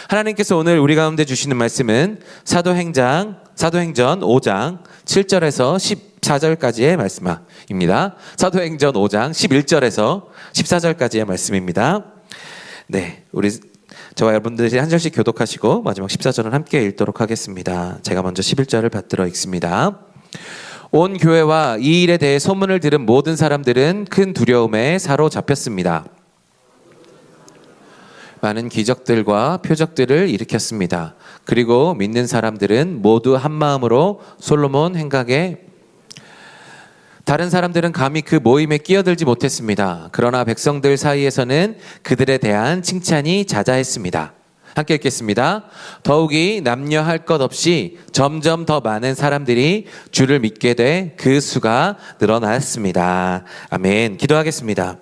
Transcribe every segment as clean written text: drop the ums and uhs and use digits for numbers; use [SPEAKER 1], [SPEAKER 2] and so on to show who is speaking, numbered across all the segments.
[SPEAKER 1] 하나님께서 오늘 우리 가운데 주시는 말씀은 사도행전 5장 7절에서 14절까지의 말씀입니다. 사도행전 5장 11절에서 14절까지의 말씀입니다. 네, 우리 저와 여러분들이 한 절씩 교독하시고 마지막 14절은 함께 읽도록 하겠습니다. 제가 먼저 11절을 받들어 읽습니다. 온 교회와 이 일에 대해 소문을 들은 모든 사람들은 큰 두려움에 사로잡혔습니다. 많은 기적들과 표적들을 일으켰습니다. 그리고 믿는 사람들은 모두 한 마음으로 솔로몬 행각에 다른 사람들은 감히 그 모임에 끼어들지 못했습니다. 그러나 백성들 사이에서는 그들에 대한 칭찬이 자자했습니다. 함께 읽겠습니다. 더욱이 남녀할 것 없이 점점 더 많은 사람들이 주를 믿게 돼 그 수가 늘어났습니다. 아멘. 기도하겠습니다.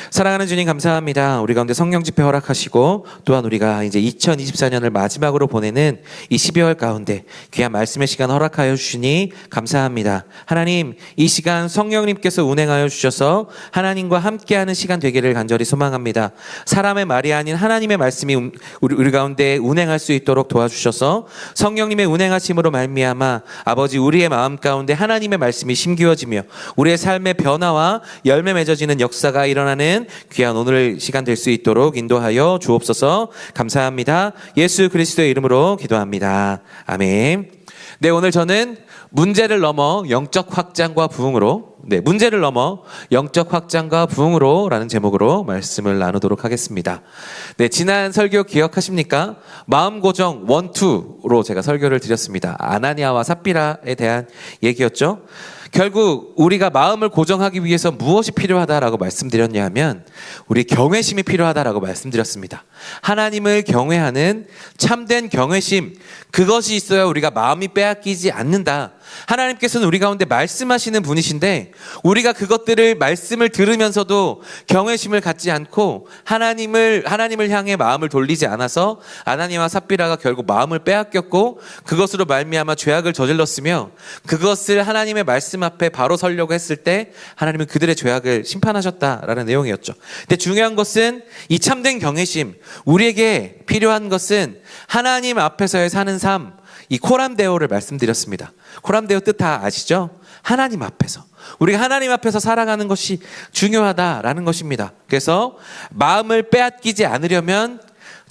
[SPEAKER 1] 사랑하는 주님 감사합니다. 우리 가운데 성령 집회 허락하시고 또한 우리가 이제 2024년을 마지막으로 보내는 이 12월 가운데 귀한 말씀의 시간 허락하여 주시니 감사합니다. 하나님, 이 시간 성령님께서 운행하여 주셔서 하나님과 함께하는 시간 되기를 간절히 소망합니다. 사람의 말이 아닌 하나님의 말씀이 우리 가운데 운행할 수 있도록 도와주셔서 성령님의 운행하심으로 말미암아 아버지 우리의 마음 가운데 하나님의 말씀이 심기워지며 우리의 삶의 변화와 열매 맺어지는 역사가 일어나는 귀한 오늘 시간 될 수 있도록 인도하여 주옵소서. 감사합니다. 예수 그리스도의 이름으로 기도합니다. 아멘. 네, 오늘 저는 문제를 넘어 영적 확장과 부흥으로, 문제를 넘어 영적 확장과 부흥으로 라는 제목으로 말씀을 나누도록 하겠습니다. 네, 지난 설교 기억하십니까? 마음고정 1, 2로 제가 설교를 드렸습니다. 아나니아와 삽비라에 대한 얘기였죠. 결국 우리가 마음을 고정하기 위해서 무엇이 필요하다라고 말씀드렸냐면 우리 경외심이 필요하다라고 말씀드렸습니다. 하나님을 경외하는 참된 경외심, 그것이 있어야 우리가 마음이 빼앗기지 않는다. 하나님께서는 우리 가운데 말씀하시는 분이신데 우리가 그것들을 말씀을 들으면서도 경외심을 갖지 않고 하나님을 향해 마음을 돌리지 않아서 아나니아와 삽비라가 결국 마음을 빼앗겼고 그것으로 말미암아 죄악을 저질렀으며 그것을 하나님의 말씀 앞에 바로 서려고 했을 때 하나님은 그들의 죄악을 심판하셨다라는 내용이었죠. 근데 중요한 것은 이 참된 경외심, 우리에게 필요한 것은 하나님 앞에서의 사는 삶, 이 코람데오를 말씀드렸습니다. 코람데오 뜻 다 아시죠? 하나님 앞에서. 우리가 하나님 앞에서 살아가는 것이 중요하다라는 것입니다. 그래서 마음을 빼앗기지 않으려면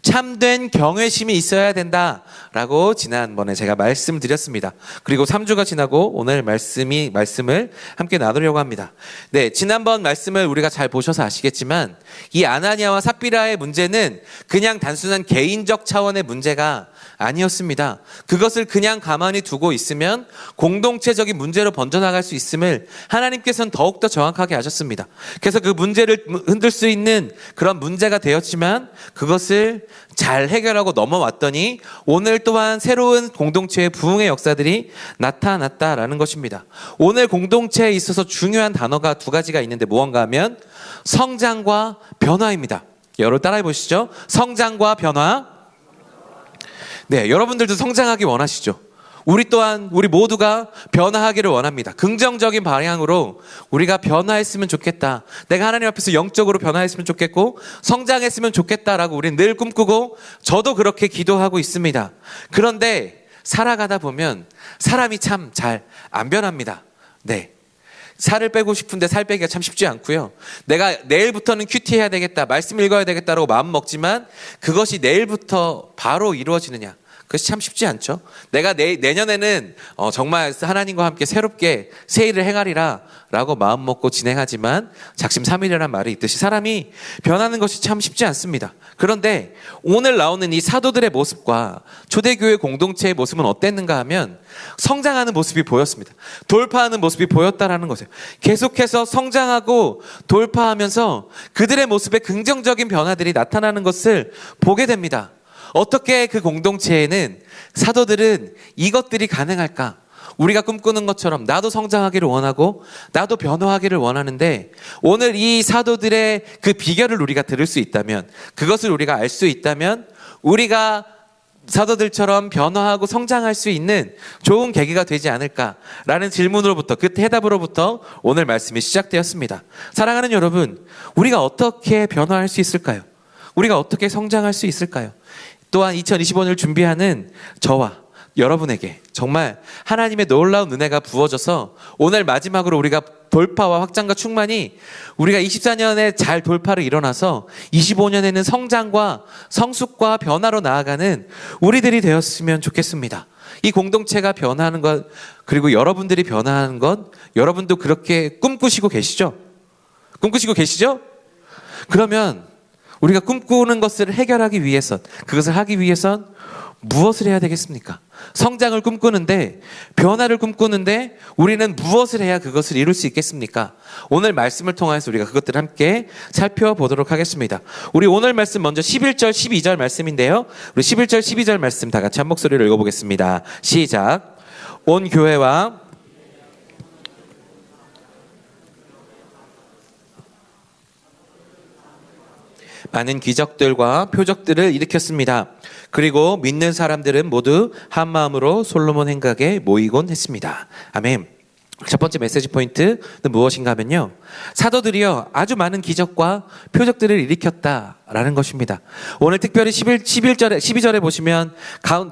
[SPEAKER 1] 참된 경외심이 있어야 된다라고 지난번에 제가 말씀드렸습니다. 그리고 3주가 지나고 오늘 말씀을 함께 나누려고 합니다. 네, 지난번 말씀을 우리가 잘 보셔서 아시겠지만 이 아나니아와 삽비라의 문제는 그냥 단순한 개인적 차원의 문제가 아니었습니다. 그것을 그냥 가만히 두고 있으면 공동체적인 문제로 번져나갈 수 있음을 하나님께서는 더욱더 정확하게 아셨습니다. 그래서 그 문제를 흔들 수 있는 그런 문제가 되었지만 그것을 잘 해결하고 넘어왔더니 오늘 또한 새로운 공동체의 부흥의 역사들이 나타났다라는 것입니다. 오늘 공동체에 있어서 중요한 단어가 두 가지가 있는데 무언가 하면 성장과 변화입니다. 여러분 따라해 보시죠. 성장과 변화. 네, 여러분들도 성장하기 원하시죠? 우리 모두가 변화하기를 원합니다. 긍정적인 방향으로 우리가 변화했으면 좋겠다. 내가 하나님 앞에서 영적으로 변화했으면 좋겠고 성장했으면 좋겠다라고 우리는 늘 꿈꾸고 저도 그렇게 기도하고 있습니다. 그런데 살아가다 보면 사람이 참 잘 안 변합니다. 네. 살을 빼고 싶은데 살 빼기가 참 쉽지 않고요. 내가 내일부터는 큐티 해야 되겠다, 말씀 읽어야 되겠다라고 마음 먹지만 그것이 내일부터 바로 이루어지느냐, 그것이 참 쉽지 않죠. 내가 내년에는 정말 하나님과 함께 새롭게 새 일을 행하리라 라고 마음 먹고 진행하지만 작심삼일이라는 말이 있듯이 사람이 변하는 것이 참 쉽지 않습니다. 그런데 오늘 나오는 이 사도들의 모습과 초대교회 공동체의 모습은 어땠는가 하면 성장하는 모습이 보였습니다. 돌파하는 모습이 보였다라는 거죠. 계속해서 성장하고 돌파하면서 그들의 모습에 긍정적인 변화들이 나타나는 것을 보게 됩니다. 어떻게 그 공동체에는 사도들은 이것들이 가능할까? 우리가 꿈꾸는 것처럼 나도 성장하기를 원하고 나도 변화하기를 원하는데 오늘 이 사도들의 그 비결을 우리가 들을 수 있다면, 그것을 우리가 알 수 있다면 우리가 사도들처럼 변화하고 성장할 수 있는 좋은 계기가 되지 않을까라는 질문으로부터, 그 대답으로부터 오늘 말씀이 시작되었습니다. 사랑하는 여러분, 우리가 어떻게 변화할 수 있을까요? 우리가 어떻게 성장할 수 있을까요? 또한 2025년을 준비하는 저와 여러분에게 정말 하나님의 놀라운 은혜가 부어져서 오늘 마지막으로 우리가 돌파와 확장과 충만이 우리가 24년에 잘 돌파를 일어나서 25년에는 성장과 성숙과 변화로 나아가는 우리들이 되었으면 좋겠습니다. 이 공동체가 변화하는 것, 그리고 여러분들이 변화하는 것, 여러분도 그렇게 꿈꾸시고 계시죠? 꿈꾸시고 계시죠? 그러면 우리가 꿈꾸는 것을 해결하기 위해선, 그것을 하기 위해선 무엇을 해야 되겠습니까? 성장을 꿈꾸는데, 변화를 꿈꾸는데 우리는 무엇을 해야 그것을 이룰 수 있겠습니까? 오늘 말씀을 통해서 우리가 그것들을 함께 살펴보도록 하겠습니다. 우리 오늘 말씀 먼저 11절 12절 말씀인데요, 우리 11절 12절 말씀 다 같이 한 목소리로 읽어보겠습니다. 시작. 온 교회와 많은 기적들과 표적들을 일으켰습니다. 그리고 믿는 사람들은 모두 한 마음으로 솔로몬 행각에 모이곤 했습니다. 아멘. 첫 번째 메시지 포인트는 무엇인가 하면요, 사도들이요 아주 많은 기적과 표적들을 일으켰다라는 것입니다. 오늘 특별히 12절에 보시면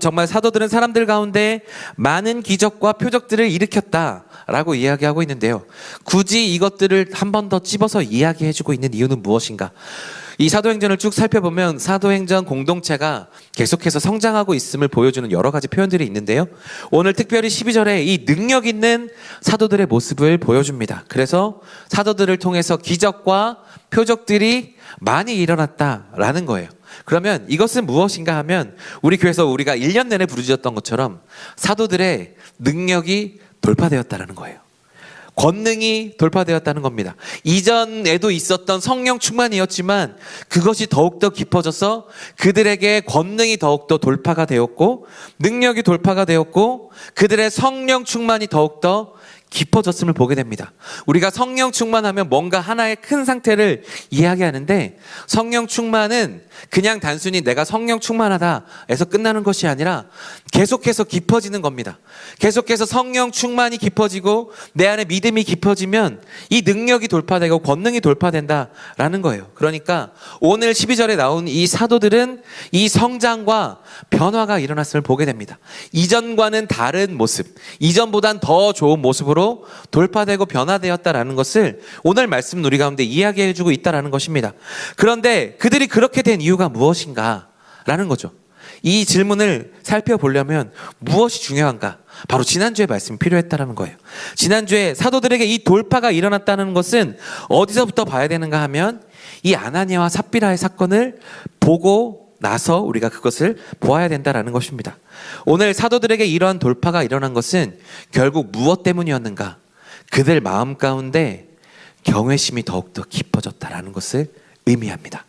[SPEAKER 1] 정말 사도들은 사람들 가운데 많은 기적과 표적들을 일으켰다라고 이야기하고 있는데요, 굳이 이것들을 한 번 더 찝어서 이야기해주고 있는 이유는 무엇인가? 이 사도행전을 쭉 살펴보면 사도행전 공동체가 계속해서 성장하고 있음을 보여주는 여러 가지 표현들이 있는데요, 오늘 특별히 12절에 이 능력 있는 사도들의 모습을 보여줍니다. 그래서 사도들을 통해서 기적과 표적들이 많이 일어났다라는 거예요. 그러면 이것은 무엇인가 하면 우리 교회에서 우리가 1년 내내 부르짖었던 것처럼 사도들의 능력이 돌파되었다라는 거예요. 권능이 돌파되었다는 겁니다. 이전에도 있었던 성령 충만이었지만 그것이 더욱더 깊어져서 그들에게 권능이 더욱더 돌파가 되었고, 능력이 돌파가 되었고, 그들의 성령 충만이 더욱더 깊어졌음을 보게 됩니다. 우리가 성령 충만하면 뭔가 하나의 큰 상태를 이야기하는데, 성령 충만은 그냥 단순히 내가 성령 충만하다 해서 끝나는 것이 아니라 계속해서 깊어지는 겁니다. 계속해서 성령 충만이 깊어지고 내 안에 믿음이 깊어지면 이 능력이 돌파되고 권능이 돌파된다라는 거예요. 그러니까 오늘 12절에 나온 이 사도들은 이 성장과 변화가 일어났음을 보게 됩니다. 이전과는 다른 모습, 이전보단 더 좋은 모습으로 돌파되고 변화되었다라는 것을 오늘 말씀 우리 가운데 이야기해주고 있다라는 것입니다. 그런데 그들이 그렇게 된 이유가 무엇인가 라는 거죠. 이 질문을 살펴보려면 무엇이 중요한가? 바로 지난주에 말씀이 필요했다는 거예요. 지난주에 사도들에게 이 돌파가 일어났다는 것은 어디서부터 봐야 되는가 하면 이 아나니아와 삽비라의 사건을 보고 나서 우리가 그것을 보아야 된다는 것입니다. 오늘 사도들에게 이러한 돌파가 일어난 것은 결국 무엇 때문이었는가? 그들 마음 가운데 경외심이 더욱더 깊어졌다는 것을 의미합니다.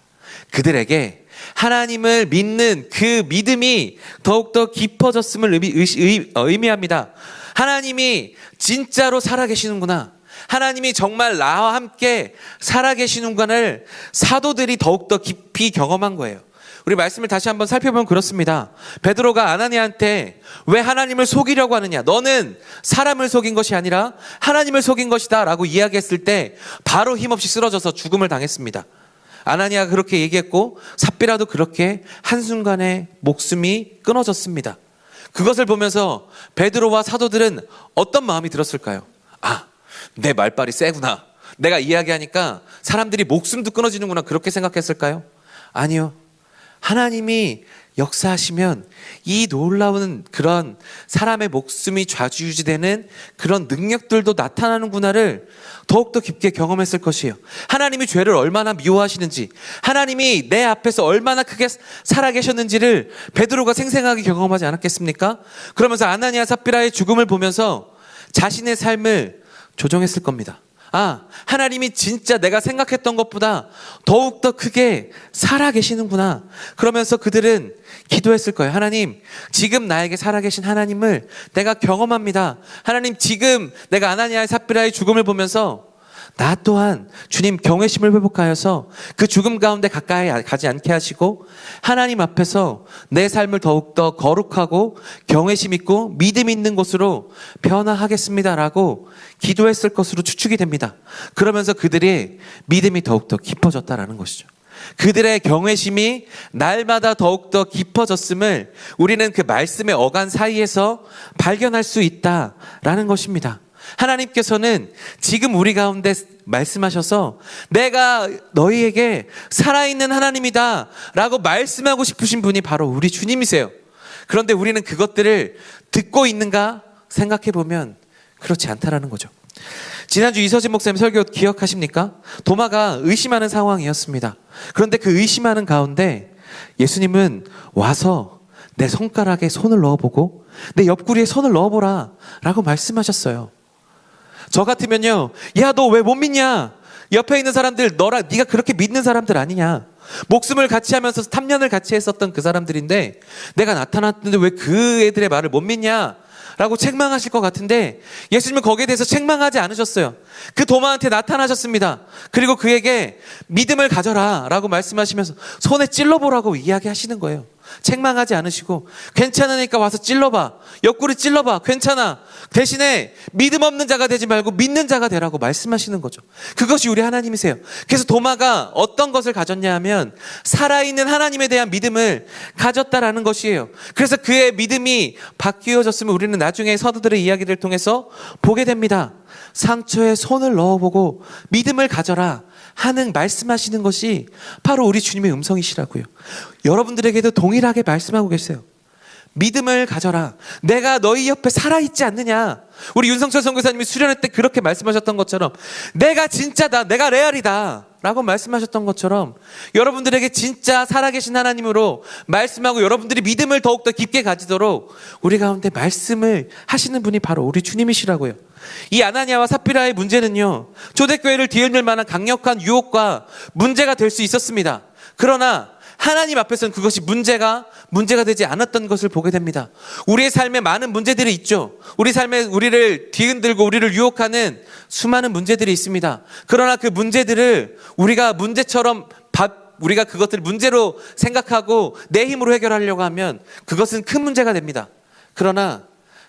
[SPEAKER 1] 그들에게 하나님을 믿는 그 믿음이 더욱더 깊어졌음을 의미합니다. 하나님이 진짜로 살아계시는구나, 하나님이 정말 나와 함께 살아계시는구나를 사도들이 더욱더 깊이 경험한 거예요. 우리 말씀을 다시 한번 살펴보면 그렇습니다. 베드로가 아나니아한테 왜 하나님을 속이려고 하느냐, 너는 사람을 속인 것이 아니라 하나님을 속인 것이다 라고 이야기했을 때 바로 힘없이 쓰러져서 죽음을 당했습니다. 아나니아가 그렇게 얘기했고 삽비라도 그렇게 한순간에 목숨이 끊어졌습니다. 그것을 보면서 베드로와 사도들은 어떤 마음이 들었을까요? 아, 내 말빨이 세구나, 내가 이야기하니까 사람들이 목숨도 끊어지는구나, 그렇게 생각했을까요? 아니요. 하나님이 역사하시면 이 놀라운 그런 사람의 목숨이 좌지우지되는 그런 능력들도 나타나는구나를 더욱더 깊게 경험했을 것이에요. 하나님이 죄를 얼마나 미워하시는지, 하나님이 내 앞에서 얼마나 크게 살아계셨는지를 베드로가 생생하게 경험하지 않았겠습니까? 그러면서 아나니아 삽비라의 죽음을 보면서 자신의 삶을 조정했을 겁니다. 아, 하나님이 진짜 내가 생각했던 것보다 더욱더 크게 살아계시는구나. 그러면서 그들은 기도했을 거예요. 하나님, 지금 나에게 살아계신 하나님을 내가 경험합니다. 하나님, 지금 내가 아나니아의 삽비라의 죽음을 보면서 나 또한 주님 경외심을 회복하여서 그 죽음 가운데 가까이 가지 않게 하시고 하나님 앞에서 내 삶을 더욱더 거룩하고 경외심 있고 믿음 있는 곳으로 변화하겠습니다라고 기도했을 것으로 추측이 됩니다. 그러면서 그들의 믿음이 더욱더 깊어졌다라는 것이죠. 그들의 경외심이 날마다 더욱더 깊어졌음을 우리는 그 말씀의 어간 사이에서 발견할 수 있다라는 것입니다. 하나님께서는 지금 우리 가운데 말씀하셔서 내가 너희에게 살아있는 하나님이다 라고 말씀하고 싶으신 분이 바로 우리 주님이세요. 그런데 우리는 그것들을 듣고 있는가 생각해 보면 그렇지 않다라는 거죠. 지난주 이서진 목사님 설교 기억하십니까? 도마가 의심하는 상황이었습니다. 그런데 그 의심하는 가운데 예수님은 와서 내 손가락에 손을 넣어보고 내 옆구리에 손을 넣어보라 라고 말씀하셨어요. 저 같으면요, 야, 너 왜 못 믿냐? 옆에 있는 사람들 네가 그렇게 믿는 사람들 아니냐? 목숨을 같이 하면서 3년을 같이 했었던 그 사람들인데 내가 나타났는데 왜 그 애들의 말을 못 믿냐? 라고 책망하실 것 같은데 예수님은 거기에 대해서 책망하지 않으셨어요. 그 도마한테 나타나셨습니다. 그리고 그에게 믿음을 가져라 라고 말씀하시면서 손에 찔러보라고 이야기하시는 거예요. 책망하지 않으시고 괜찮으니까 와서 찔러봐, 옆구리 찔러봐, 괜찮아, 대신에 믿음 없는 자가 되지 말고 믿는 자가 되라고 말씀하시는 거죠. 그것이 우리 하나님이세요. 그래서 도마가 어떤 것을 가졌냐 하면 살아있는 하나님에 대한 믿음을 가졌다라는 것이에요. 그래서 그의 믿음이 바뀌어졌으면 우리는 나중에 사도들의 이야기를 통해서 보게 됩니다. 상처에 손을 넣어보고 믿음을 가져라 하는 말씀하시는 것이 바로 우리 주님의 음성이시라고요. 여러분들에게도 동일하게 말씀하고 계세요. 믿음을 가져라. 내가 너희 옆에 살아있지 않느냐. 우리 윤성철 선교사님이 수련회 때 그렇게 말씀하셨던 것처럼 내가 진짜다, 내가 레알이다 라고 말씀하셨던 것처럼 여러분들에게 진짜 살아계신 하나님으로 말씀하고 여러분들이 믿음을 더욱더 깊게 가지도록 우리 가운데 말씀을 하시는 분이 바로 우리 주님이시라고요. 이 아나니아와 삽비라의 문제는요, 초대교회를 뒤흔들 만한 강력한 유혹과 문제가 될 수 있었습니다. 그러나 하나님 앞에서는 그것이 문제가 되지 않았던 것을 보게 됩니다. 우리의 삶에 많은 문제들이 있죠. 우리 삶에 우리를 뒤흔들고 우리를 유혹하는 수많은 문제들이 있습니다. 그러나 그 문제들을 우리가 문제처럼 우리가 그것들을 문제로 생각하고 내 힘으로 해결하려고 하면 그것은 큰 문제가 됩니다. 그러나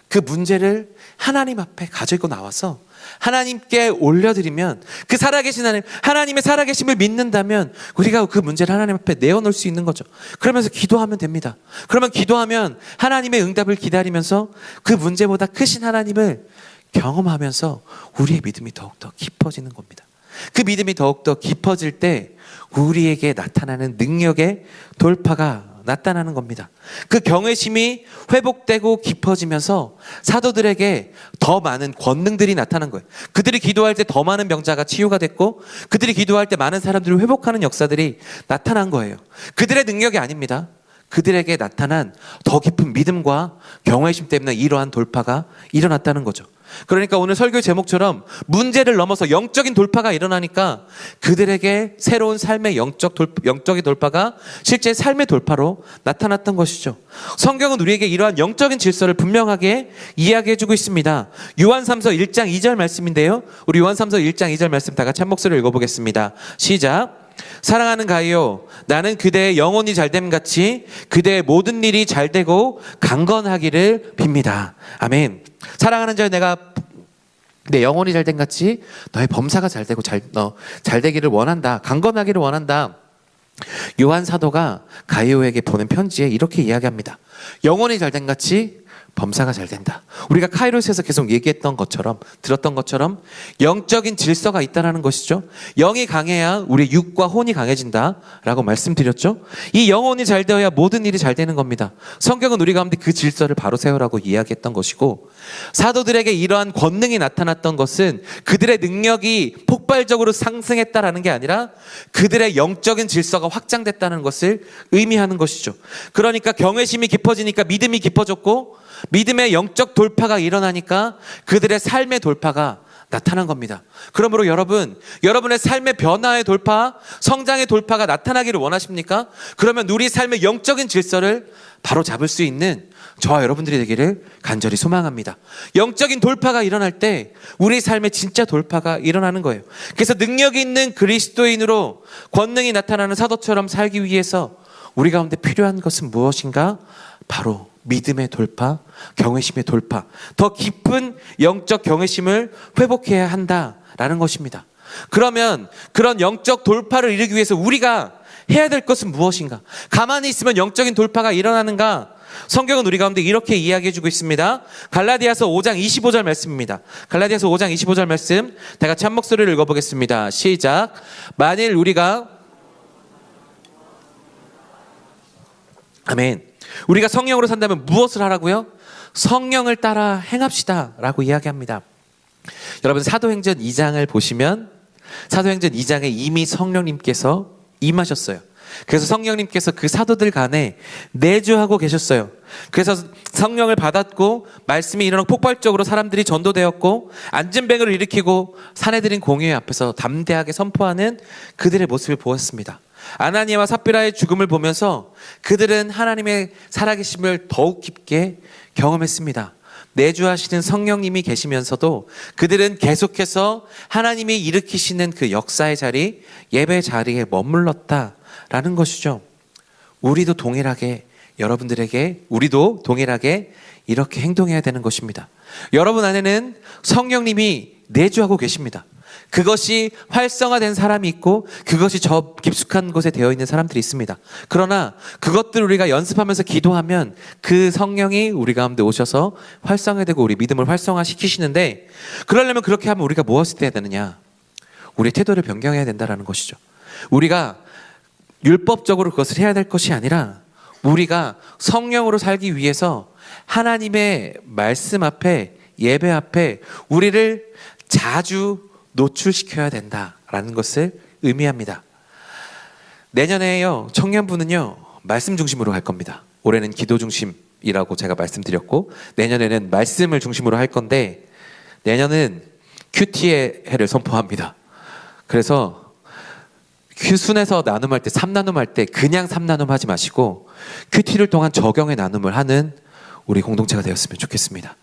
[SPEAKER 1] 그 문제를 하나님 앞에 가지고 나와서 하나님께 올려드리면 그 살아계신 하나님의 살아계심을 믿는다면 우리가 그 문제를 하나님 앞에 내어놓을 수 있는 거죠. 그러면서 기도하면 됩니다. 그러면 기도하면 하나님의 응답을 기다리면서 그 문제보다 크신 하나님을 경험하면서 우리의 믿음이 더욱더 깊어지는 겁니다. 그 믿음이 더욱더 깊어질 때 우리에게 나타나는 능력의 돌파가 나타나는 겁니다. 그 경외심이 회복되고 깊어지면서 사도들에게 더 많은 권능들이 나타난 거예요. 그들이 기도할 때 더 많은 병자가 치유가 됐고 그들이 기도할 때 많은 사람들을 회복하는 역사들이 나타난 거예요. 그들의 능력이 아닙니다. 그들에게 나타난 더 깊은 믿음과 경외심 때문에 이러한 돌파가 일어났다는 거죠. 그러니까 오늘 설교 제목처럼 문제를 넘어서 영적인 돌파가 일어나니까 그들에게 새로운 삶의 영적인 돌파가 실제 삶의 돌파로 나타났던 것이죠. 성경은 우리에게 이러한 영적인 질서를 분명하게 이야기해주고 있습니다. 요한삼서 1장 2절 말씀인데요. 우리 요한삼서 1장 2절 말씀 다 같이 한 목소리로 읽어보겠습니다. 시작. 사랑하는 가이요, 나는 그대의 영혼이 잘됨 같이 그대의 모든 일이 잘되고 강건하기를 빕니다. 아멘. 사랑하는 자여, 내가 내 영혼이 잘됨 같이 너의 범사가 잘되고 잘되기를 원한다. 강건하기를 원한다. 요한 사도가 가이오에게 보낸 편지에 이렇게 이야기합니다. 영혼이 잘됨 같이 범사가 잘 된다. 우리가 카이로스에서 계속 얘기했던 것처럼, 들었던 것처럼 영적인 질서가 있다는 것이죠. 영이 강해야 우리 육과 혼이 강해진다라고 말씀드렸죠. 이 영혼이 잘 되어야 모든 일이 잘 되는 겁니다. 성경은 우리 가운데 그 질서를 바로 세우라고 이야기했던 것이고, 사도들에게 이러한 권능이 나타났던 것은 그들의 능력이 폭발적으로 상승했다라는 게 아니라 그들의 영적인 질서가 확장됐다는 것을 의미하는 것이죠. 그러니까 경외심이 깊어지니까 믿음이 깊어졌고, 믿음의 영적 돌파가 일어나니까 그들의 삶의 돌파가 나타난 겁니다. 그러므로 여러분의 삶의 변화의 돌파, 성장의 돌파가 나타나기를 원하십니까? 그러면 우리 삶의 영적인 질서를 바로 잡을 수 있는 저와 여러분들이 되기를 간절히 소망합니다. 영적인 돌파가 일어날 때 우리 삶의 진짜 돌파가 일어나는 거예요. 그래서 능력이 있는 그리스도인으로 권능이 나타나는 사도처럼 살기 위해서 우리 가운데 필요한 것은 무엇인가? 바로 믿음의 돌파, 경외심의 돌파, 더 깊은 영적 경외심을 회복해야 한다라는 것입니다. 그러면 그런 영적 돌파를 이루기 위해서 우리가 해야 될 것은 무엇인가? 가만히 있으면 영적인 돌파가 일어나는가? 성경은 우리 가운데 이렇게 이야기해주고 있습니다. 갈라디아서 5장 25절 말씀입니다. 갈라디아서 5장 25절 말씀 다 같이 한 목소리를 읽어보겠습니다. 시작. 만일 우리가 아멘. 우리가 성령으로 산다면 무엇을 하라고요? 성령을 따라 행합시다 라고 이야기합니다. 여러분 사도행전 2장을 보시면 사도행전 2장에 이미 성령님께서 임하셨어요. 그래서 성령님께서 그 사도들 간에 내주하고 계셨어요. 그래서 성령을 받았고 말씀이 일어나고 폭발적으로 사람들이 전도되었고 안진뱅을 일으키고 사내들인 공회 앞에서 담대하게 선포하는 그들의 모습을 보았습니다. 아나니아와 삽비라의 죽음을 보면서 그들은 하나님의 살아계심을 더욱 깊게 경험했습니다. 내주하시는 성령님이 계시면서도 그들은 계속해서 하나님이 일으키시는 그 역사의 자리, 예배 자리에 머물렀다라는 것이죠. 우리도 동일하게 우리도 동일하게 이렇게 행동해야 되는 것입니다. 여러분 안에는 성령님이 내주하고 계십니다. 그것이 활성화된 사람이 있고 그것이 저 깊숙한 곳에 되어 있는 사람들이 있습니다. 그러나 그것들을 우리가 연습하면서 기도하면 그 성령이 우리 가운데 오셔서 활성화되고 우리 믿음을 활성화시키시는데, 그러려면 그렇게 하면 우리가 무엇을 해야 되느냐? 우리의 태도를 변경해야 된다는 것이죠. 우리가 율법적으로 그것을 해야 될 것이 아니라 우리가 성령으로 살기 위해서 하나님의 말씀 앞에, 예배 앞에 우리를 자주 노출시켜야 된다라는 것을 의미합니다. 내년에요, 청년부는요, 말씀 중심으로 할 겁니다. 올해는 기도 중심이라고 제가 말씀드렸고, 내년에는 말씀을 중심으로 할 건데, 내년은 큐티의 해를 선포합니다. 그래서 순에서 나눔할 때, 3나눔 할 때 그냥 3나눔 하지 마시고 큐티를 통한 적용의 나눔을 하는 우리 공동체가 되었으면 좋겠습니다.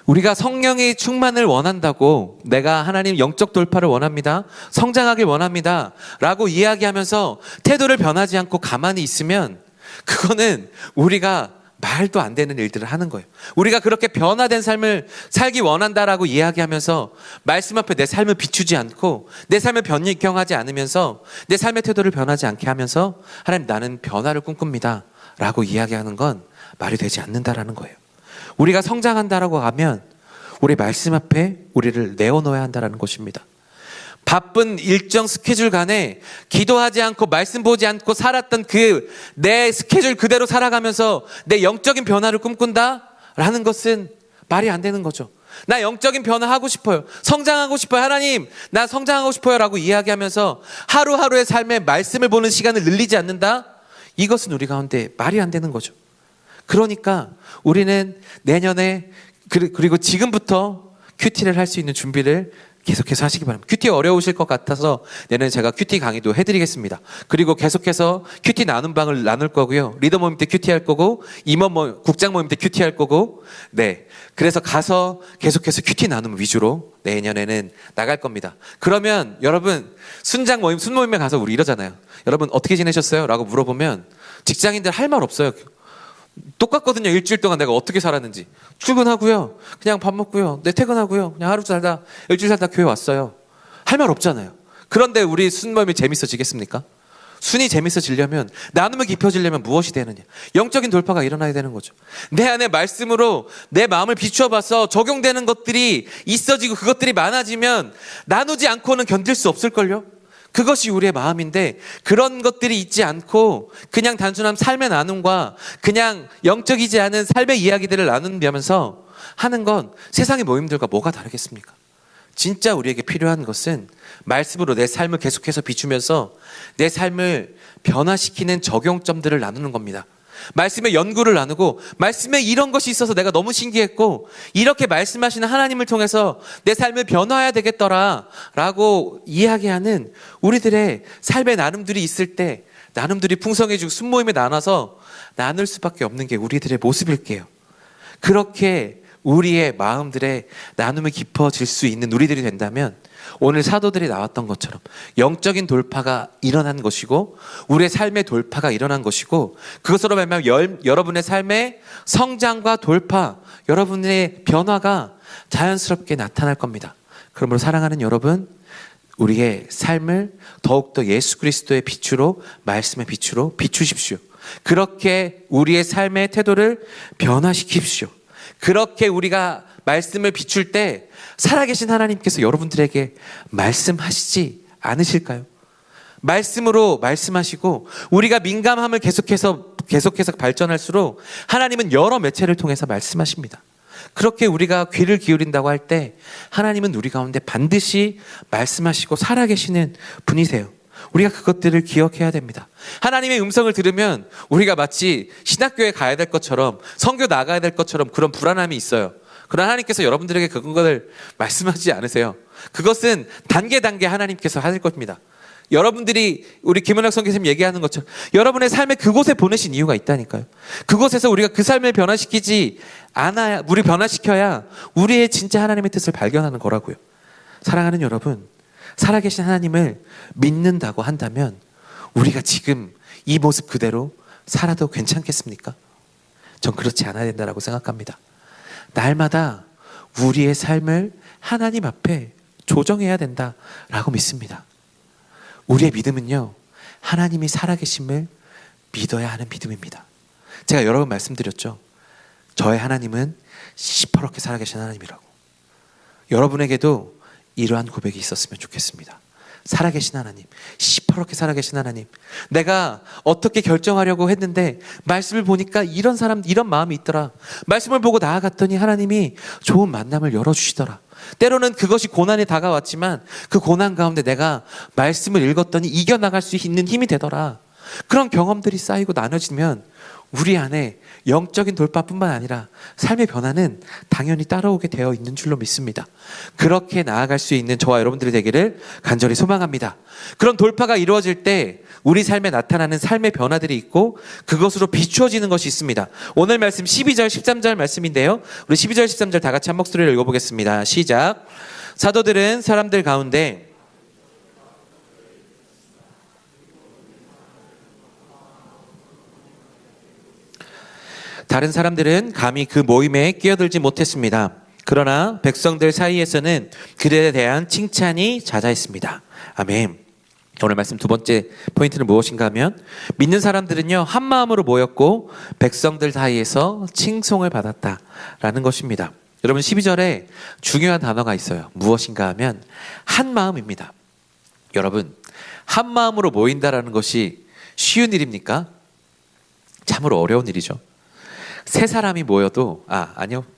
[SPEAKER 1] 우리가 성령의 충만을 원한다고, 내가 하나님 영적 돌파를 원합니다, 성장하길 원합니다 라고 이야기하면서 태도를 변하지 않고 가만히 있으면 그거는 우리가 말도 안 되는 일들을 하는 거예요. 우리가 그렇게 변화된 삶을 살기 원한다라고 이야기하면서 말씀 앞에 내 삶을 비추지 않고 내 삶을 변경하지 않으면서 내 삶의 태도를 변하지 않게 하면서 하나님 나는 변화를 꿈꿉니다 라고 이야기하는 건 말이 되지 않는다라는 거예요. 우리가 성장한다라고 하면 우리 말씀 앞에 우리를 내어놓아야 한다는 것입니다. 바쁜 일정 스케줄 간에 기도하지 않고 말씀 보지 않고 살았던 그 내 스케줄 그대로 살아가면서 내 영적인 변화를 꿈꾼다라는 것은 말이 안 되는 거죠. 나 영적인 변화하고 싶어요, 성장하고 싶어요, 하나님 나 성장하고 싶어요 라고 이야기하면서 하루하루의 삶에 말씀을 보는 시간을 늘리지 않는다? 이것은 우리 가운데 말이 안 되는 거죠. 그러니까 우리는 내년에 그리고 지금부터 큐티를 할 수 있는 준비를 계속해서 하시기 바랍니다. 큐티 어려우실 것 같아서 내년에 제가 큐티 강의도 해드리겠습니다. 그리고 계속해서 큐티 나눔방을 나눌 거고요. 리더 모임 때 큐티 할 거고, 임원 모임, 국장 모임 때 큐티 할 거고, 네. 그래서 가서 계속해서 큐티 나눔 위주로 내년에는 나갈 겁니다. 그러면 여러분 순장 모임, 순모임에 가서 우리 이러잖아요. 여러분 어떻게 지내셨어요? 라고 물어보면 직장인들 할 말 없어요. 똑같거든요. 일주일 동안 내가 어떻게 살았는지. 출근하고요, 그냥 밥 먹고요, 내 퇴근하고요, 그냥 하루 살다 일주일 살다 교회 왔어요. 할 말 없잖아요. 그런데 우리 순모임이 재밌어지겠습니까? 순이 재밌어지려면, 나눔이 깊어지려면 무엇이 되느냐? 영적인 돌파가 일어나야 되는 거죠. 내 안에 말씀으로 내 마음을 비추어 봐서 적용되는 것들이 있어지고 그것들이 많아지면 나누지 않고는 견딜 수 없을걸요? 그것이 우리의 마음인데, 그런 것들이 있지 않고 그냥 단순한 삶의 나눔과 그냥 영적이지 않은 삶의 이야기들을 나누면서 하는 건 세상의 모임들과 뭐가 다르겠습니까? 진짜 우리에게 필요한 것은 말씀으로 내 삶을 계속해서 비추면서 내 삶을 변화시키는 적용점들을 나누는 겁니다. 말씀의 연구를 나누고, 말씀에 이런 것이 있어서 내가 너무 신기했고 이렇게 말씀하시는 하나님을 통해서 내 삶을 변화해야 되겠더라 라고 이야기하는 우리들의 삶의 나눔들이 있을 때, 나눔들이 풍성해지고 순모임에 나눠서 나눌 수밖에 없는 게 우리들의 모습일게요. 그렇게 우리의 마음들의 나눔이 깊어질 수 있는 우리들이 된다면 오늘 사도들이 나왔던 것처럼 영적인 돌파가 일어난 것이고 우리의 삶의 돌파가 일어난 것이고, 그것으로 말하면 여러분의 삶의 성장과 돌파, 여러분의 변화가 자연스럽게 나타날 겁니다. 그러므로 사랑하는 여러분, 우리의 삶을 더욱더 예수 그리스도의 빛으로, 말씀의 빛으로 비추십시오. 그렇게 우리의 삶의 태도를 변화시키십시오. 그렇게 우리가 말씀을 비출 때 살아계신 하나님께서 여러분들에게 말씀하시지 않으실까요? 말씀으로 말씀하시고 우리가 민감함을 계속해서 발전할수록 하나님은 여러 매체를 통해서 말씀하십니다. 그렇게 우리가 귀를 기울인다고 할 때 하나님은 우리 가운데 반드시 말씀하시고 살아계시는 분이세요. 우리가 그것들을 기억해야 됩니다. 하나님의 음성을 들으면 우리가 마치 신학교에 가야 될 것처럼, 선교 나가야 될 것처럼 그런 불안함이 있어요. 그러나 하나님께서 여러분들에게 그것을 말씀하지 않으세요. 그것은 단계 하나님께서 하실 것입니다. 여러분들이 우리 김은학 선교사님 얘기하는 것처럼 여러분의 삶에 그곳에 보내신 이유가 있다니까요. 그곳에서 우리가 그 삶을 우리 변화시켜야 우리의 진짜 하나님의 뜻을 발견하는 거라고요. 사랑하는 여러분, 살아계신 하나님을 믿는다고 한다면 우리가 지금 이 모습 그대로 살아도 괜찮겠습니까? 전 그렇지 않아야 된다고 생각합니다. 날마다 우리의 삶을 하나님 앞에 조정해야 된다라고 믿습니다. 우리의 믿음은요, 하나님이 살아계심을 믿어야 하는 믿음입니다. 제가 여러 번 말씀드렸죠. 저의 하나님은 시퍼렇게 살아계신 하나님이라고. 여러분에게도 이러한 고백이 있었으면 좋겠습니다. 살아계신 하나님, 시퍼렇게 살아계신 하나님. 내가 어떻게 결정하려고 했는데 말씀을 보니까 이런 마음이 있더라. 말씀을 보고 나아갔더니 하나님이 좋은 만남을 열어주시더라. 때로는 그것이 고난이 다가왔지만 그 고난 가운데 내가 말씀을 읽었더니 이겨나갈 수 있는 힘이 되더라. 그런 경험들이 쌓이고 나눠지면 우리 안에 영적인 돌파뿐만 아니라 삶의 변화는 당연히 따라오게 되어 있는 줄로 믿습니다. 그렇게 나아갈 수 있는 저와 여러분들이 되기를 간절히 소망합니다. 그런 돌파가 이루어질 때 우리 삶에 나타나는 삶의 변화들이 있고 그것으로 비추어지는 것이 있습니다. 오늘 말씀 12절 13절 말씀인데요, 우리 12절 13절 다 같이 한 목소리로 읽어보겠습니다. 시작. 사도들은 사람들 가운데 다른 사람들은 감히 그 모임에 끼어들지 못했습니다. 그러나 백성들 사이에서는 그들에 대한 칭찬이 잦아있습니다. 아멘. 오늘 말씀 두 번째 포인트는 무엇인가 하면 믿는 사람들은요, 한 마음으로 모였고 백성들 사이에서 칭송을 받았다라는 것입니다. 여러분 12절에 중요한 단어가 있어요. 무엇인가 하면 한 마음입니다. 여러분, 한 마음으로 모인다라는 것이 쉬운 일입니까? 참으로 어려운 일이죠. 세 사람이 모여도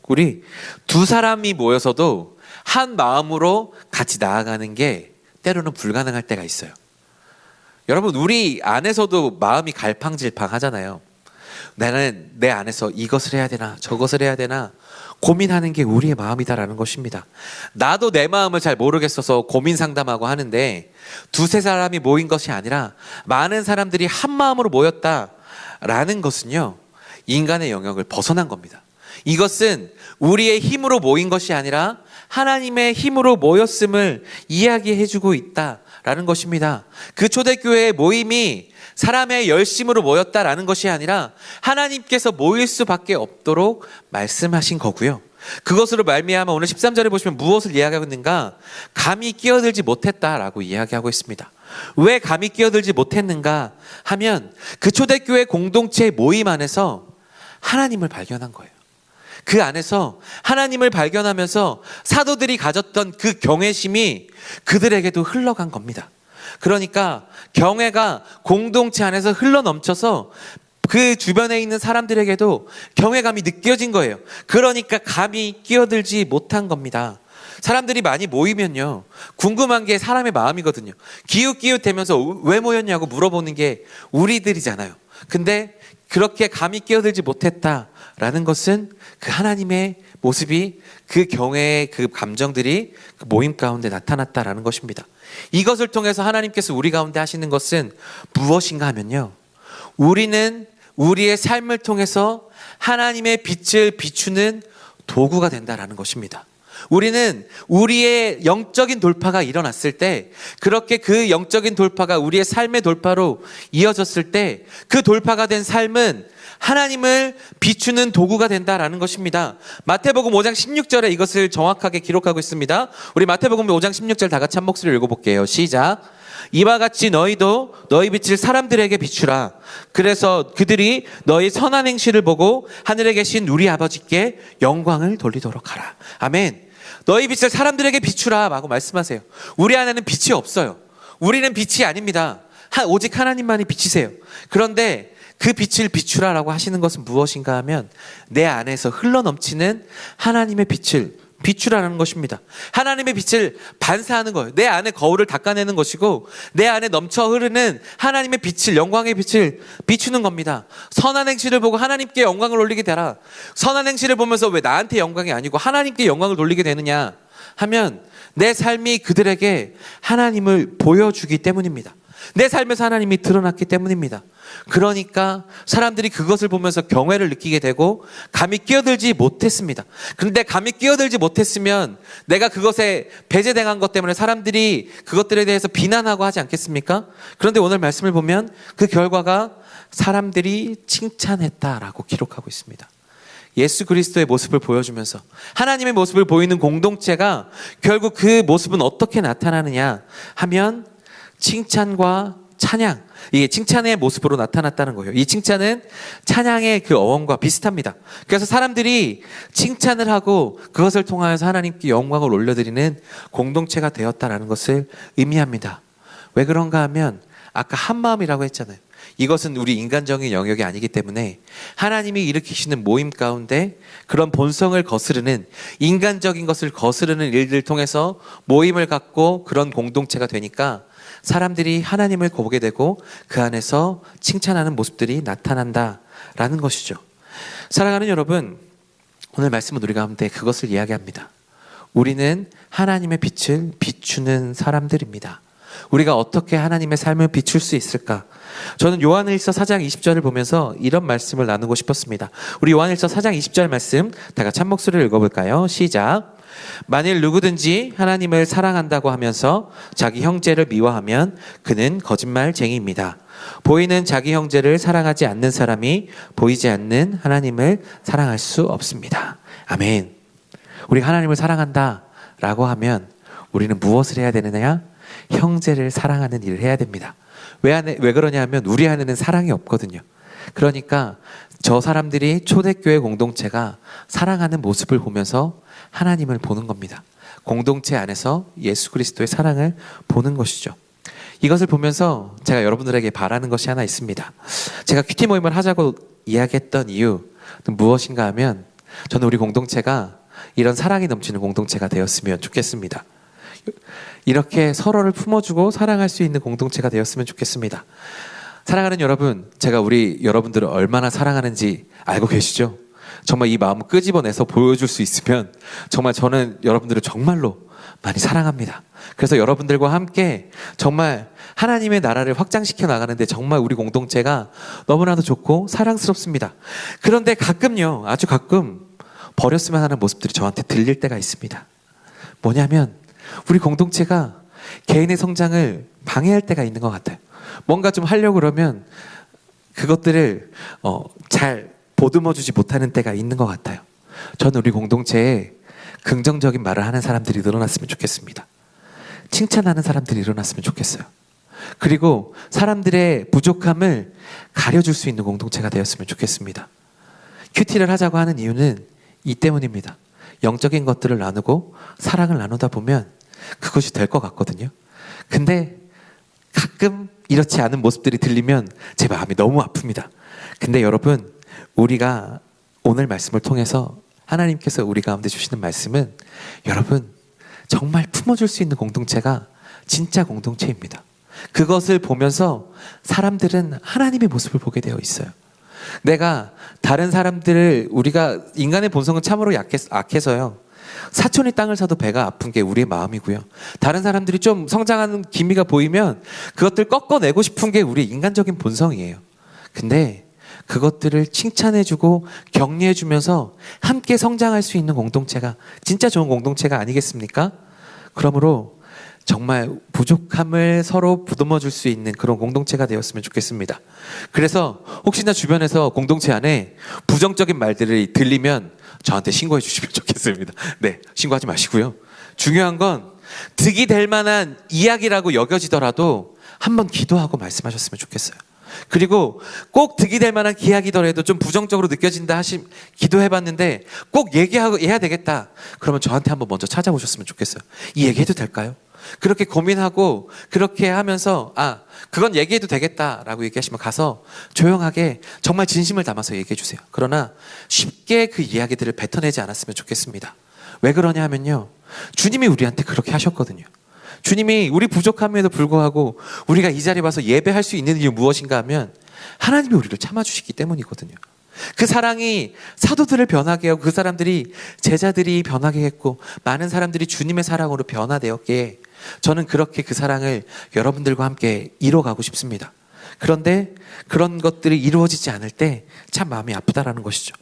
[SPEAKER 1] 우리 두 사람이 모여서도 한 마음으로 같이 나아가는 게 때로는 불가능할 때가 있어요. 여러분, 우리 안에서도 마음이 갈팡질팡 하잖아요. 나는 내 안에서 이것을 해야 되나 저것을 해야 되나 고민하는 게 우리의 마음이다라는 것입니다. 나도 내 마음을 잘 모르겠어서 고민 상담하고 하는데 두세 사람이 모인 것이 아니라 많은 사람들이 한 마음으로 모였다라는 것은요, 인간의 영역을 벗어난 겁니다. 이것은 우리의 힘으로 모인 것이 아니라 하나님의 힘으로 모였음을 이야기해주고 있다라는 것입니다. 그 초대교회의 모임이 사람의 열심으로 모였다라는 것이 아니라 하나님께서 모일 수밖에 없도록 말씀하신 거고요. 그것으로 말미암아 오늘 13절에 보시면 무엇을 이야기하고 있는가? 감히 끼어들지 못했다라고 이야기하고 있습니다. 왜 감히 끼어들지 못했는가 하면 그 초대교회 공동체의 모임 안에서 하나님을 발견한 거예요. 그 안에서 하나님을 발견하면서 사도들이 가졌던 그 경외심이 그들에게도 흘러간 겁니다. 그러니까 경외가 공동체 안에서 흘러넘쳐서 그 주변에 있는 사람들에게도 경외감이 느껴진 거예요. 그러니까 감히 끼어들지 못한 겁니다. 사람들이 많이 모이면요, 궁금한 게 사람의 마음이거든요. 기웃기웃대면서 왜 모였냐고 물어보는 게 우리들이잖아요. 근데 그렇게 감히 끼어들지 못했다라는 것은 그 하나님의 모습이, 그 경외의 그 감정들이 그 모임 가운데 나타났다라는 것입니다. 이것을 통해서 하나님께서 우리 가운데 하시는 것은 무엇인가 하면요, 우리는 우리의 삶을 통해서 하나님의 빛을 비추는 도구가 된다라는 것입니다. 우리는 우리의 영적인 돌파가 일어났을 때, 그렇게 그 영적인 돌파가 우리의 삶의 돌파로 이어졌을 때, 그 돌파가 된 삶은 하나님을 비추는 도구가 된다라는 것입니다. 마태복음 5장 16절에 이것을 정확하게 기록하고 있습니다. 우리 마태복음 5장 16절 다 같이 한 목소리로 읽어볼게요. 시작. 이와 같이 너희도 너희 빛을 사람들에게 비추라. 그래서 그들이 너희 선한 행실을 보고 하늘에 계신 우리 아버지께 영광을 돌리도록 하라. 아멘. 너희 빛을 사람들에게 비추라 라고 말씀하세요. 우리 안에는 빛이 없어요. 우리는 빛이 아닙니다. 오직 하나님만이 빛이세요. 그런데 그 빛을 비추라라고 하시는 것은 무엇인가 하면 내 안에서 흘러넘치는 하나님의 빛을 비추라는 것입니다. 하나님의 빛을 반사하는 거예요. 내 안에 거울을 닦아내는 것이고 내 안에 넘쳐 흐르는 하나님의 빛을, 영광의 빛을 비추는 겁니다. 선한 행실을 보고 하나님께 영광을 올리게 되라. 선한 행실을 보면서 왜 나한테 영광이 아니고 하나님께 영광을 돌리게 되느냐 하면 내 삶이 그들에게 하나님을 보여주기 때문입니다. 내 삶에서 하나님이 드러났기 때문입니다. 그러니까 사람들이 그것을 보면서 경외를 느끼게 되고 감히 끼어들지 못했습니다. 그런데 감히 끼어들지 못했으면 내가 그것에 배제당한 것 때문에 사람들이 그것들에 대해서 비난하고 하지 않겠습니까? 그런데 오늘 말씀을 보면 그 결과가 사람들이 칭찬했다라고 기록하고 있습니다. 예수 그리스도의 모습을 보여주면서 하나님의 모습을 보이는 공동체가 결국 그 모습은 어떻게 나타나느냐 하면 칭찬과 찬양, 이게 칭찬의 모습으로 나타났다는 거예요. 이 칭찬은 찬양의 그 어원과 비슷합니다. 그래서 사람들이 칭찬을 하고 그것을 통하여서 하나님께 영광을 올려드리는 공동체가 되었다라는 것을 의미합니다. 왜 그런가 하면 아까 한마음이라고 했잖아요. 이것은 우리 인간적인 영역이 아니기 때문에 하나님이 일으키시는 모임 가운데 그런 본성을 거스르는, 인간적인 것을 거스르는 일들을 통해서 모임을 갖고 그런 공동체가 되니까 사람들이 하나님을 보게 되고 그 안에서 칭찬하는 모습들이 나타난다라는 것이죠. 사랑하는 여러분, 오늘 말씀은 우리 가운데 그것을 이야기합니다. 우리는 하나님의 빛을 비추는 사람들입니다. 우리가 어떻게 하나님의 삶을 비출 수 있을까? 저는 요한일서 4장 20절을 보면서 이런 말씀을 나누고 싶었습니다. 우리 요한일서 4장 20절 말씀 다 같이 한 목소리를 읽어볼까요? 시작. 만일 누구든지 하나님을 사랑한다고 하면서 자기 형제를 미워하면 그는 거짓말쟁이입니다. 보이는 자기 형제를 사랑하지 않는 사람이 보이지 않는 하나님을 사랑할 수 없습니다. 아멘. 우리가 하나님을 사랑한다라고 하면 우리는 무엇을 해야 되느냐? 형제를 사랑하는 일을 해야 됩니다. 왜 그러냐 하면 우리 안에는 사랑이 없거든요. 그러니까 저 사람들이 초대교회 공동체가 사랑하는 모습을 보면서 하나님을 보는 겁니다. 공동체 안에서 예수 그리스도의 사랑을 보는 것이죠. 이것을 보면서 제가 여러분들에게 바라는 것이 하나 있습니다. 제가 큐티 모임을 하자고 이야기했던 이유는 무엇인가 하면 저는 우리 공동체가 이런 사랑이 넘치는 공동체가 되었으면 좋겠습니다. 이렇게 서로를 품어주고 사랑할 수 있는 공동체가 되었으면 좋겠습니다. 사랑하는 여러분, 제가 우리 여러분들을 얼마나 사랑하는지 알고 계시죠? 정말 이 마음을 끄집어내서 보여줄 수 있으면 정말 저는 여러분들을 정말로 많이 사랑합니다. 그래서 여러분들과 함께 정말 하나님의 나라를 확장시켜 나가는데 정말 우리 공동체가 너무나도 좋고 사랑스럽습니다. 그런데 가끔요, 아주 가끔 버렸으면 하는 모습들이 저한테 들릴 때가 있습니다. 뭐냐면 우리 공동체가 개인의 성장을 방해할 때가 있는 것 같아요. 뭔가 좀 하려고 그러면 그것들을 잘 보듬어주지 못하는 때가 있는 것 같아요. 저는 우리 공동체에 긍정적인 말을 하는 사람들이 늘어났으면 좋겠습니다. 칭찬하는 사람들이 일어났으면 좋겠어요. 그리고 사람들의 부족함을 가려줄 수 있는 공동체가 되었으면 좋겠습니다. 큐티를 하자고 하는 이유는 이 때문입니다. 영적인 것들을 나누고 사랑을 나누다 보면 그것이 될 것 같거든요. 근데 가끔 이렇지 않은 모습들이 들리면 제 마음이 너무 아픕니다. 근데 여러분, 우리가 오늘 말씀을 통해서 하나님께서 우리 가운데 주시는 말씀은 여러분 정말 품어줄 수 있는 공동체가 진짜 공동체입니다. 그것을 보면서 사람들은 하나님의 모습을 보게 되어 있어요. 내가 다른 사람들을, 우리가 인간의 본성은 참으로 악해서요, 사촌이 땅을 사도 배가 아픈 게 우리의 마음이고요, 다른 사람들이 좀 성장하는 기미가 보이면 그것들 꺾어내고 싶은 게 우리의 인간적인 본성이에요. 근데 그것들을 칭찬해주고 격려해주면서 함께 성장할 수 있는 공동체가 진짜 좋은 공동체가 아니겠습니까? 그러므로 정말 부족함을 서로 보듬어 줄 수 있는 그런 공동체가 되었으면 좋겠습니다. 그래서 혹시나 주변에서 공동체 안에 부정적인 말들이 들리면 저한테 신고해 주시면 좋겠습니다. 네, 신고하지 마시고요. 중요한 건 득이 될 만한 이야기라고 여겨지더라도 한번 기도하고 말씀하셨으면 좋겠어요. 그리고 꼭 득이 될 만한 이야기더라도 좀 부정적으로 느껴진다 기도해봤는데 꼭 얘기해야 되겠다. 그러면 저한테 한번 먼저 찾아오셨으면 좋겠어요. 이 얘기해도 될까요? 그렇게 고민하고 그렇게 하면서 그건 얘기해도 되겠다라고 얘기하시면 가서 조용하게 정말 진심을 담아서 얘기해 주세요. 그러나 쉽게 그 이야기들을 뱉어내지 않았으면 좋겠습니다. 왜 그러냐 하면요, 주님이 우리한테 그렇게 하셨거든요. 주님이 우리 부족함에도 불구하고 우리가 이 자리에 와서 예배할 수 있는 이유 무엇인가 하면 하나님이 우리를 참아주시기 때문이거든요. 그 사랑이 사도들을 변하게 하고 그 사람들이 제자들이 변하게 했고 많은 사람들이 주님의 사랑으로 변화되었기에 저는 그렇게 그 사랑을 여러분들과 함께 이뤄가고 싶습니다. 그런데 그런 것들이 이루어지지 않을 때 참 마음이 아프다라는 것이죠.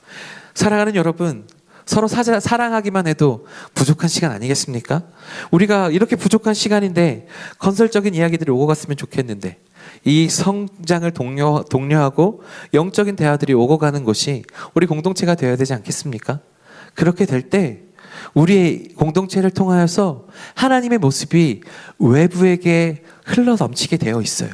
[SPEAKER 1] 사랑하는 여러분, 서로 사랑하기만 해도 부족한 시간 아니겠습니까? 우리가 이렇게 부족한 시간인데 건설적인 이야기들이 오고 갔으면 좋겠는데 이 성장을 독려하고 영적인 대화들이 오고 가는 것이 우리 공동체가 되어야 되지 않겠습니까? 그렇게 될 때 우리의 공동체를 통하여서 하나님의 모습이 외부에게 흘러 넘치게 되어 있어요.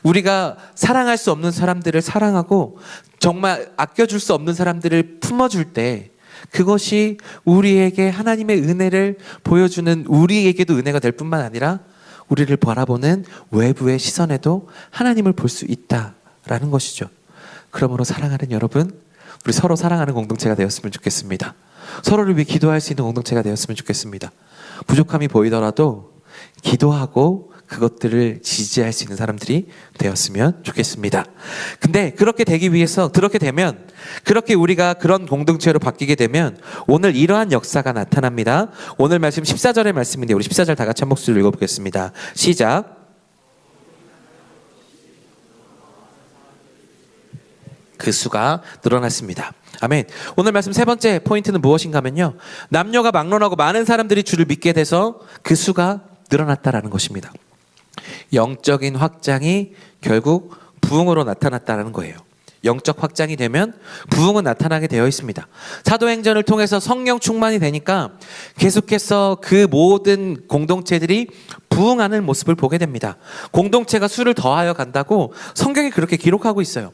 [SPEAKER 1] 우리가 사랑할 수 없는 사람들을 사랑하고 정말 아껴줄 수 없는 사람들을 품어줄 때 그것이 우리에게 하나님의 은혜를 보여주는 우리에게도 은혜가 될 뿐만 아니라 우리를 바라보는 외부의 시선에도 하나님을 볼 수 있다라는 것이죠. 그러므로 사랑하는 여러분, 우리 서로 사랑하는 공동체가 되었으면 좋겠습니다. 서로를 위해 기도할 수 있는 공동체가 되었으면 좋겠습니다. 부족함이 보이더라도 기도하고 그것들을 지지할 수 있는 사람들이 되었으면 좋겠습니다. 근데 그렇게 되기 위해서 그렇게 우리가 그런 공동체로 바뀌게 되면 오늘 이러한 역사가 나타납니다. 오늘 말씀 14절의 말씀인데 우리 14절 다 같이 한 목소리로 읽어보겠습니다. 시작. 그 수가 늘어났습니다. 아멘. 오늘 말씀 세 번째 포인트는 무엇인가 하면요, 남녀가 막론하고 많은 사람들이 주를 믿게 돼서 그 수가 늘어났다라는 것입니다. 영적인 확장이 결국 부흥으로 나타났다는 거예요. 영적 확장이 되면 부흥은 나타나게 되어 있습니다. 사도행전을 통해서 성령 충만이 되니까 계속해서 그 모든 공동체들이 부흥하는 모습을 보게 됩니다. 공동체가 수를 더하여 간다고 성경이 그렇게 기록하고 있어요.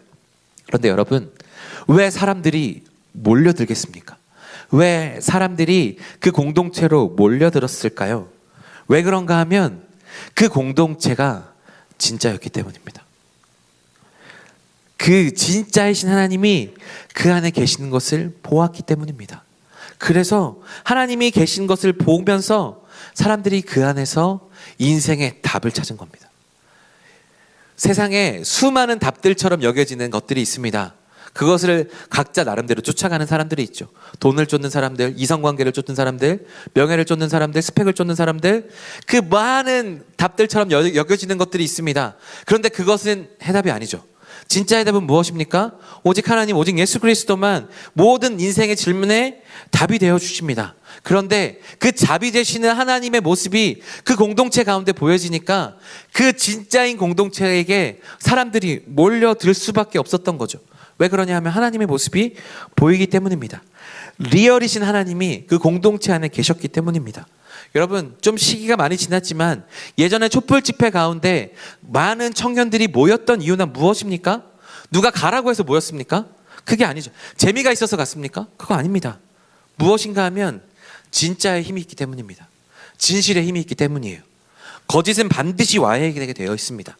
[SPEAKER 1] 그런데 여러분, 왜 사람들이 몰려들겠습니까? 왜 사람들이 그 공동체로 몰려들었을까요? 왜 그런가 하면 그 공동체가 진짜였기 때문입니다. 그 진짜이신 하나님이 그 안에 계시는 것을 보았기 때문입니다. 그래서 하나님이 계신 것을 보면서 사람들이 그 안에서 인생의 답을 찾은 겁니다. 세상에 수많은 답들처럼 여겨지는 것들이 있습니다. 그것을 각자 나름대로 쫓아가는 사람들이 있죠. 돈을 쫓는 사람들, 이성관계를 쫓는 사람들, 명예를 쫓는 사람들, 스펙을 쫓는 사람들, 그 많은 답들처럼 여겨지는 것들이 있습니다. 그런데 그것은 해답이 아니죠. 진짜 해답은 무엇입니까? 오직 하나님, 오직 예수 그리스도만 모든 인생의 질문에 답이 되어 주십니다. 그런데 그 답이 되시는 하나님의 모습이 그 공동체 가운데 보여지니까 그 진짜인 공동체에게 사람들이 몰려들 수밖에 없었던 거죠. 왜 그러냐 하면 하나님의 모습이 보이기 때문입니다. 리얼이신 하나님이 그 공동체 안에 계셨기 때문입니다. 여러분, 좀 시기가 많이 지났지만 예전에 촛불 집회 가운데 많은 청년들이 모였던 이유는 무엇입니까? 누가 가라고 해서 모였습니까? 그게 아니죠. 재미가 있어서 갔습니까? 그거 아닙니다. 무엇인가 하면 진짜의 힘이 있기 때문입니다. 진실의 힘이 있기 때문이에요. 거짓은 반드시 와야 되게 되어 있습니다.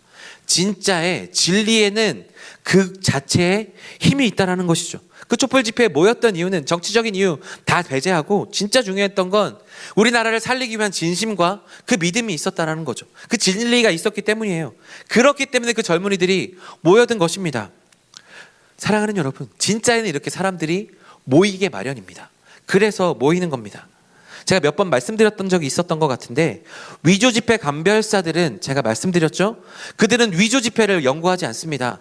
[SPEAKER 1] 진짜의 진리에는 그 자체에 힘이 있다는 것이죠. 그 촛불 집회에 모였던 이유는 정치적인 이유 다 배제하고 진짜 중요했던 건 우리나라를 살리기 위한 진심과 그 믿음이 있었다는 거죠. 그 진리가 있었기 때문이에요. 그렇기 때문에 그 젊은이들이 모여든 것입니다. 사랑하는 여러분, 진짜에는 이렇게 사람들이 모이게 마련입니다. 그래서 모이는 겁니다. 제가 몇 번 말씀드렸던 적이 있었던 것 같은데, 위조 집회 감별사들은 제가 말씀드렸죠. 그들은 위조 집회를 연구하지 않습니다.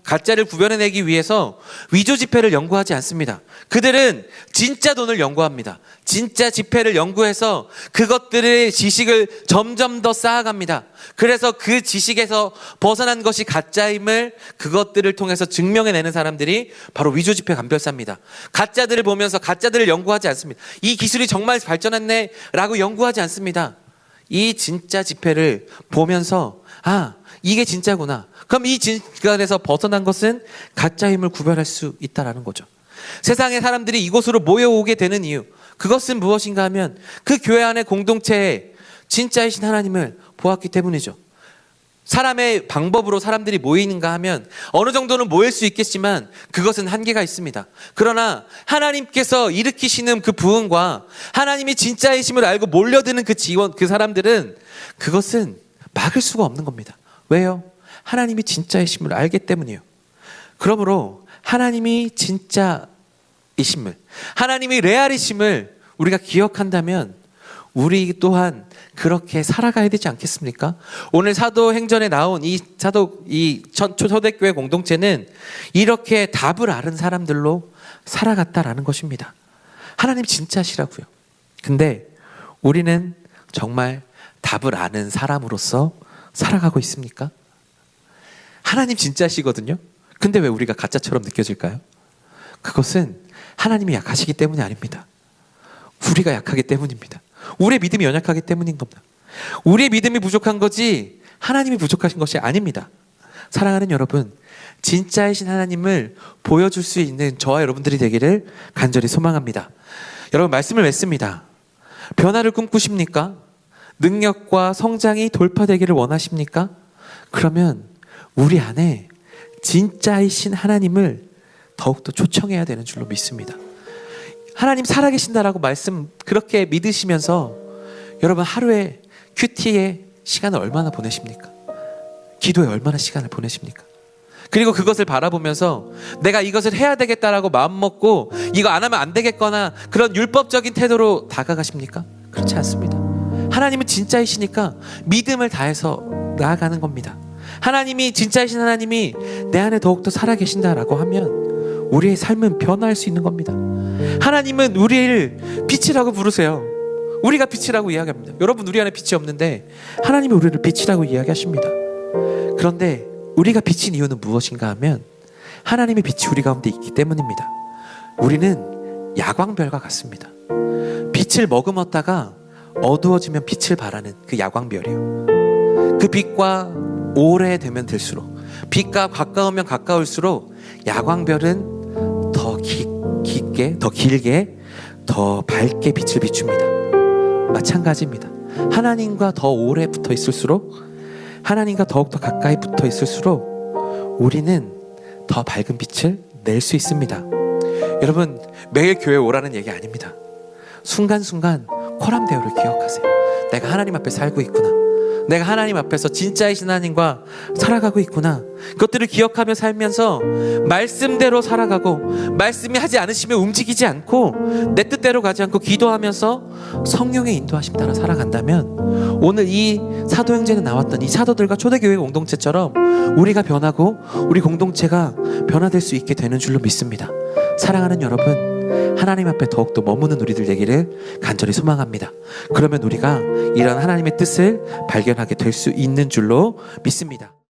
[SPEAKER 1] 가짜를 구별해내기 위해서 위조 지폐를 연구하지 않습니다. 그들은 진짜 돈을 연구합니다. 진짜 지폐를 연구해서 그것들의 지식을 점점 더 쌓아갑니다. 그래서 그 지식에서 벗어난 것이 가짜임을 그것들을 통해서 증명해내는 사람들이 바로 위조 지폐 감별사입니다. 가짜들을 보면서 가짜들을 연구하지 않습니다. 이 기술이 정말 발전했네 라고 연구하지 않습니다. 이 진짜 지폐를 보면서 이게 진짜구나. 그럼 이 진간에서 벗어난 것은 가짜임을 구별할 수 있다라는 거죠. 세상의 사람들이 이곳으로 모여오게 되는 이유, 그것은 무엇인가 하면 그 교회 안의 공동체에 진짜이신 하나님을 보았기 때문이죠. 사람의 방법으로 사람들이 모이는가 하면 어느 정도는 모일 수 있겠지만 그것은 한계가 있습니다. 그러나 하나님께서 일으키시는 그 부흥과 하나님이 진짜이심을 알고 몰려드는 그 사람들은 그것은 막을 수가 없는 겁니다. 왜요? 하나님이 진짜이심을 알기 때문이에요. 그러므로 하나님이 진짜이심을, 하나님이 레알이심을 우리가 기억한다면 우리 또한 그렇게 살아가야 되지 않겠습니까? 오늘 사도행전에 나온 이 초대교회 공동체는 이렇게 답을 아는 사람들로 살아갔다라는 것입니다. 하나님 진짜시라고요. 근데 우리는 정말 답을 아는 사람으로서 살아가고 있습니까? 하나님 진짜시거든요. 근데 왜 우리가 가짜처럼 느껴질까요? 그것은 하나님이 약하시기 때문이 아닙니다. 우리가 약하기 때문입니다. 우리의 믿음이 연약하기 때문인 겁니다. 우리의 믿음이 부족한 거지 하나님이 부족하신 것이 아닙니다. 사랑하는 여러분, 진짜이신 하나님을 보여줄 수 있는 저와 여러분들이 되기를 간절히 소망합니다. 여러분, 말씀을 맺습니다. 변화를 꿈꾸십니까? 능력과 성장이 돌파되기를 원하십니까? 그러면 우리 안에 진짜이신 하나님을 더욱더 초청해야 되는 줄로 믿습니다. 하나님 살아계신다라고 말씀 그렇게 믿으시면서 여러분 하루에 큐티에 시간을 얼마나 보내십니까? 기도에 얼마나 시간을 보내십니까? 그리고 그것을 바라보면서 내가 이것을 해야 되겠다라고 마음먹고 이거 안 하면 안 되겠거나 그런 율법적인 태도로 다가가십니까? 그렇지 않습니다. 하나님은 진짜이시니까 믿음을 다해서 나아가는 겁니다. 하나님이 진짜이신 하나님이 내 안에 더욱더 살아계신다라고 하면 우리의 삶은 변화할 수 있는 겁니다. 하나님은 우리를 빛이라고 부르세요. 우리가 빛이라고 이야기합니다. 여러분, 우리 안에 빛이 없는데 하나님이 우리를 빛이라고 이야기하십니다. 그런데 우리가 빛인 이유는 무엇인가 하면 하나님의 빛이 우리 가운데 있기 때문입니다. 우리는 야광별과 같습니다. 빛을 머금었다가 어두워지면 빛을 발하는 그 야광별이에요. 그 빛과 오래되면 될수록, 빛과 가까우면 가까울수록 야광별은 더 깊게, 더 길게, 더 밝게 빛을 비춥니다. 마찬가지입니다. 하나님과 더 오래 붙어 있을수록, 하나님과 더욱더 가까이 붙어 있을수록 우리는 더 밝은 빛을 낼 수 있습니다. 여러분, 매일 교회 오라는 얘기 아닙니다. 순간순간 코람데오를 기억하세요. 내가 하나님 앞에 살고 있구나. 내가 하나님 앞에서 진짜이신 하나님과 살아가고 있구나. 그것들을 기억하며 살면서 말씀대로 살아가고, 말씀이 하지 않으시면 움직이지 않고 내 뜻대로 가지 않고 기도하면서 성령의 인도하심 따라 살아간다면 오늘 이 사도행전에 나왔던 이 사도들과 초대교회 공동체처럼 우리가 변하고 우리 공동체가 변화될 수 있게 되는 줄로 믿습니다. 사랑하는 여러분, 하나님 앞에 더욱더 머무는 우리들 되기를 간절히 소망합니다. 그러면 우리가 이런 하나님의 뜻을 발견하게 될 수 있는 줄로 믿습니다.